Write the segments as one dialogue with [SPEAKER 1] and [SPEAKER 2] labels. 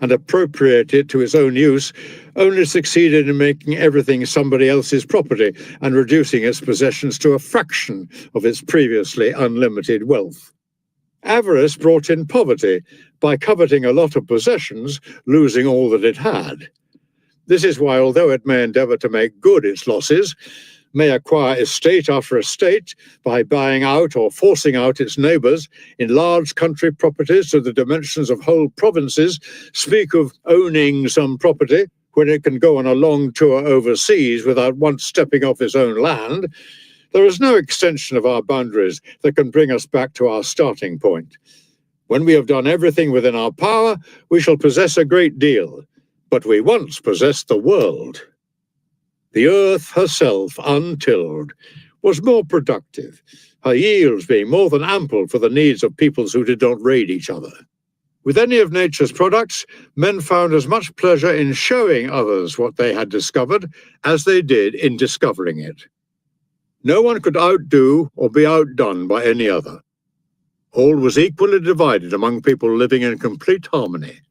[SPEAKER 1] and appropriate it to its own use, only succeeded in making everything somebody else's property and reducing its possessions to a fraction of its previously unlimited wealth. Avarice brought in poverty by coveting a lot of possessions, losing all that it had. This is why, although it may endeavour to make good its losses, may acquire estate after estate by buying out or forcing out its neighbours in large country properties to the dimensions of whole provinces, speak of owning some property when it can go on a long tour overseas without once stepping off its own land, there is no extension of our boundaries that can bring us back to our starting point. When we have done everything within our power, we shall possess a great deal, but we once possessed the world. The earth herself, untilled, was more productive, her yields being more than ample for the needs of peoples who did not raid each other. With any of nature's products, men found as much pleasure in showing others what they had discovered as they did in discovering it. No one could outdo or be outdone by any other. All was equally divided among people living in complete harmony.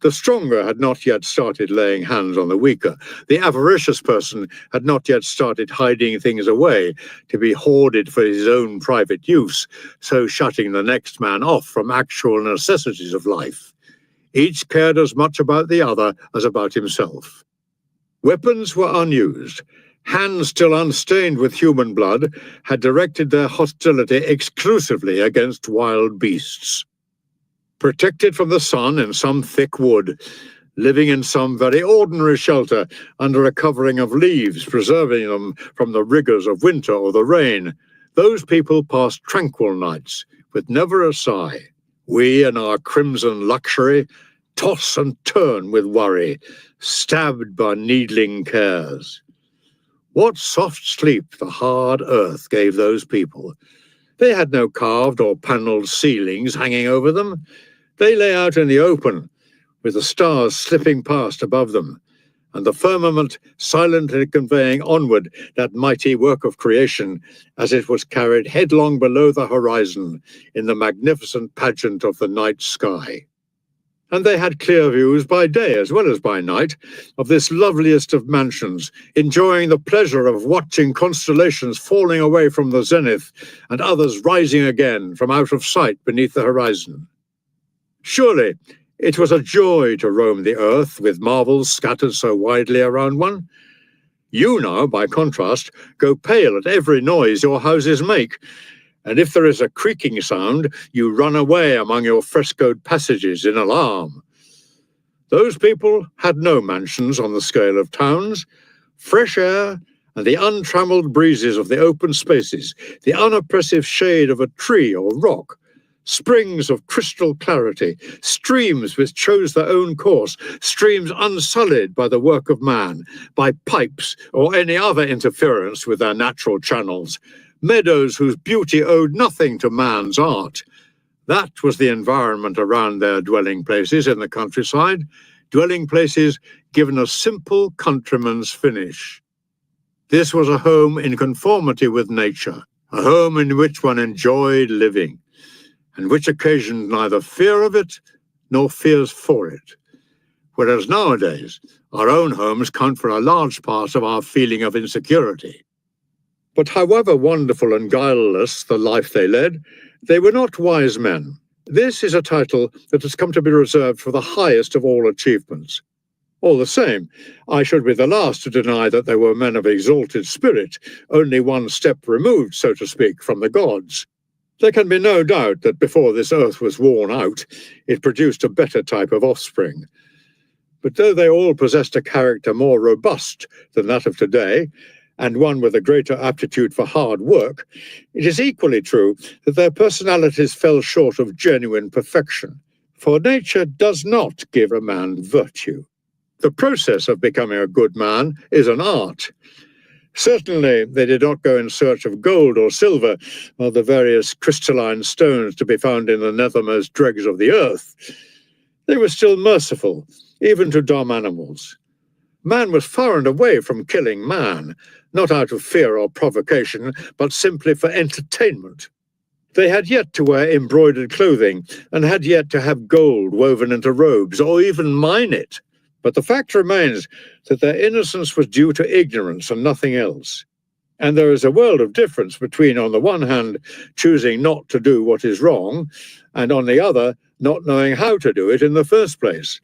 [SPEAKER 1] The stronger had not yet started laying hands on the weaker. The avaricious person had not yet started hiding things away to be hoarded for his own private use, so shutting the next man off from actual necessities of life. Each cared as much about the other as about himself. Weapons were unused. Hands still unstained with human blood had directed their hostility exclusively against wild beasts. Protected from the sun in some thick wood, living in some very ordinary shelter under a covering of leaves, preserving them from the rigours of winter or the rain, those people passed tranquil nights, with never a sigh. We, in our crimson luxury, toss and turn with worry, stabbed by needling cares. What soft sleep the hard earth gave those people. They had no carved or panelled ceilings hanging over them. They lay out in the open, with the stars slipping past above them, and the firmament silently conveying onward that mighty work of creation as it was carried headlong below the horizon in the magnificent pageant of the night sky. And they had clear views by day as well as by night of this loveliest of mansions, enjoying the pleasure of watching constellations falling away from the zenith and others rising again from out of sight beneath the horizon. Surely it was a joy to roam the earth with marvels scattered so widely around one. You now, by contrast, go pale at every noise your houses make, and if there is a creaking sound, you run away among your frescoed passages in alarm. Those people had no mansions on the scale of towns. Fresh air and the untrammeled breezes of the open spaces, the unoppressive shade of a tree or rock, springs of crystal clarity, streams which chose their own course, streams unsullied by the work of man, by pipes or any other interference with their natural channels, meadows whose beauty owed nothing to man's art. That was the environment around their dwelling places in the countryside, dwelling places given a simple countryman's finish. This was a home in conformity with nature, a home in which one enjoyed living, and which occasioned neither fear of it nor fears for it. Whereas nowadays, our own homes count for a large part of our feeling of insecurity. But however wonderful and guileless the life they led, they were not wise men. This is a title that has come to be reserved for the highest of all achievements. All the same, I should be the last to deny that they were men of exalted spirit, only one step removed, so to speak, from the gods. There can be no doubt that before this earth was worn out, it produced a better type of offspring. But though they all possessed a character more robust than that of today, and one with a greater aptitude for hard work, it is equally true that their personalities fell short of genuine perfection. For nature does not give a man virtue. The process of becoming a good man is an art. Certainly, they did not go in search of gold or silver, or the various crystalline stones to be found in the nethermost dregs of the earth. They were still merciful, even to dumb animals. Man was far and away from killing man, not out of fear or provocation, but simply for entertainment. They had yet to wear embroidered clothing and had yet to have gold woven into robes or even mine it. But the fact remains that their innocence was due to ignorance and nothing else. And there is a world of difference between, on the one hand, choosing not to do what is wrong, and on the other, not knowing how to do it in the first place.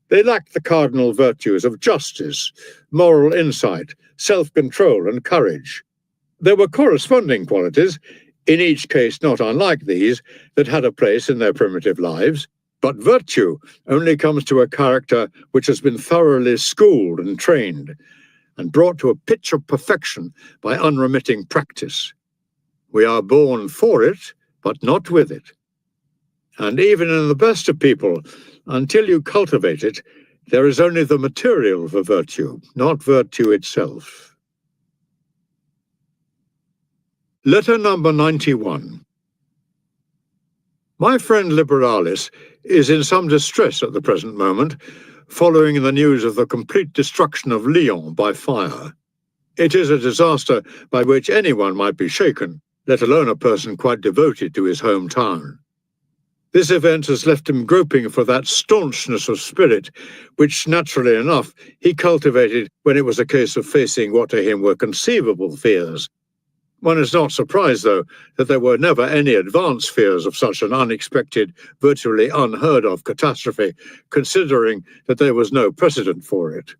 [SPEAKER 1] They lacked the cardinal virtues of justice, moral insight, self-control, and courage. There were corresponding qualities, in each case not unlike these, that had a place in their primitive lives. But virtue only comes to a character which has been thoroughly schooled and trained, and brought to a pitch of perfection by unremitting practice. We are born for it, but not with it. And even in the best of people, until you cultivate it, there is only the material for virtue, not virtue itself. Letter number 91. My friend Liberalis is in some distress at the present moment, following the news of the complete destruction of Lyon by fire. It is a disaster by which anyone might be shaken, let alone a person quite devoted to his hometown. This event has left him groping for that staunchness of spirit, which, naturally enough, he cultivated when it was a case of facing what to him were conceivable fears. One is not surprised, though, that there were never any advanced fears of such an unexpected, virtually unheard-of catastrophe, considering that there was no precedent for it.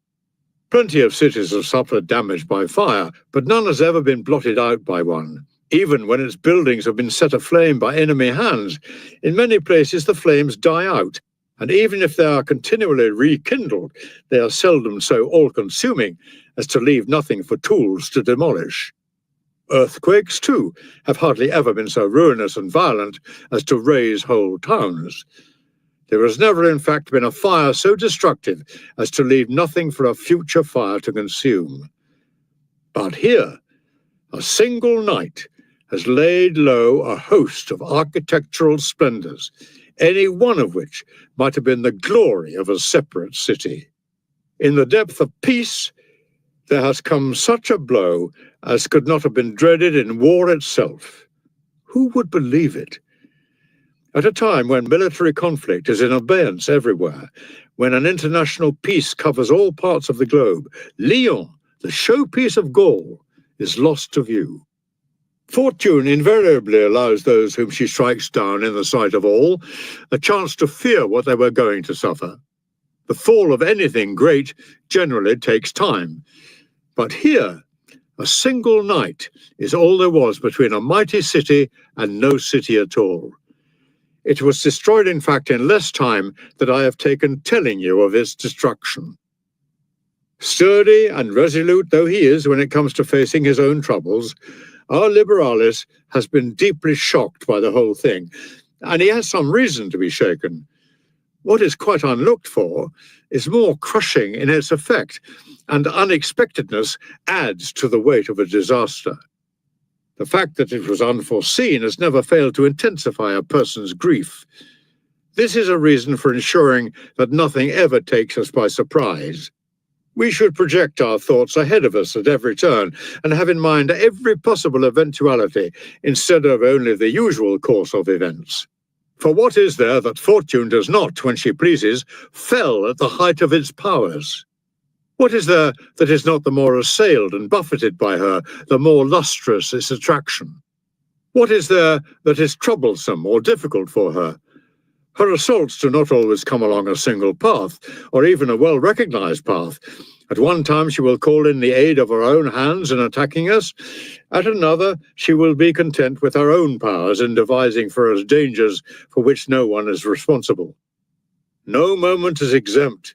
[SPEAKER 1] Plenty of cities have suffered damage by fire, but none has ever been blotted out by one. Even when its buildings have been set aflame by enemy hands, in many places the flames die out, and even if they are continually rekindled, they are seldom so all-consuming as to leave nothing for tools to demolish. Earthquakes, too, have hardly ever been so ruinous and violent as to raze whole towns. There has never, in fact, been a fire so destructive as to leave nothing for a future fire to consume. But here, a single night has laid low a host of architectural splendors, any one of which might have been the glory of a separate city. In the depth of peace, there has come such a blow as could not have been dreaded in war itself. Who would believe it? At a time when military conflict is in abeyance everywhere, when an international peace covers all parts of the globe, Lyon, the showpiece of Gaul, is lost to view. Fortune invariably allows those whom she strikes down in the sight of all a chance to fear what they were going to suffer. The fall of anything great generally takes time. But here, a single night is all there was between a mighty city and no city at all. It was destroyed, in fact, in less time than I have taken telling you of its destruction. Sturdy and resolute though he is when it comes to facing his own troubles, our Liberalis has been deeply shocked by the whole thing, and he has some reason to be shaken. What is quite unlooked for is more crushing in its effect, and unexpectedness adds to the weight of a disaster. The fact that it was unforeseen has never failed to intensify a person's grief. This is a reason for ensuring that nothing ever takes us by surprise. We should project our thoughts ahead of us at every turn and have in mind every possible eventuality instead of only the usual course of events. For what is there that fortune does not, when she pleases, fell at the height of its powers? What is there that is not the more assailed and buffeted by her, the more lustrous its attraction? What is there that is troublesome or difficult for her? Her assaults do not always come along a single path, or even a well-recognized path. At one time she will call in the aid of her own hands in attacking us. At another, she will be content with her own powers in devising for us dangers for which no one is responsible. No moment is exempt.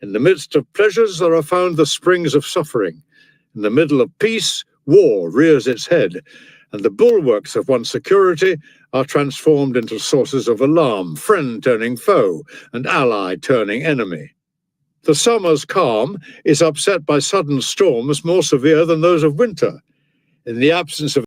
[SPEAKER 1] In the midst of pleasures there are found the springs of suffering. In the middle of peace, war rears its head, and the bulwarks of one's security are transformed into sources of alarm, friend turning foe, and ally turning enemy. The summer's calm is upset by sudden storms more severe than those of winter. In the absence of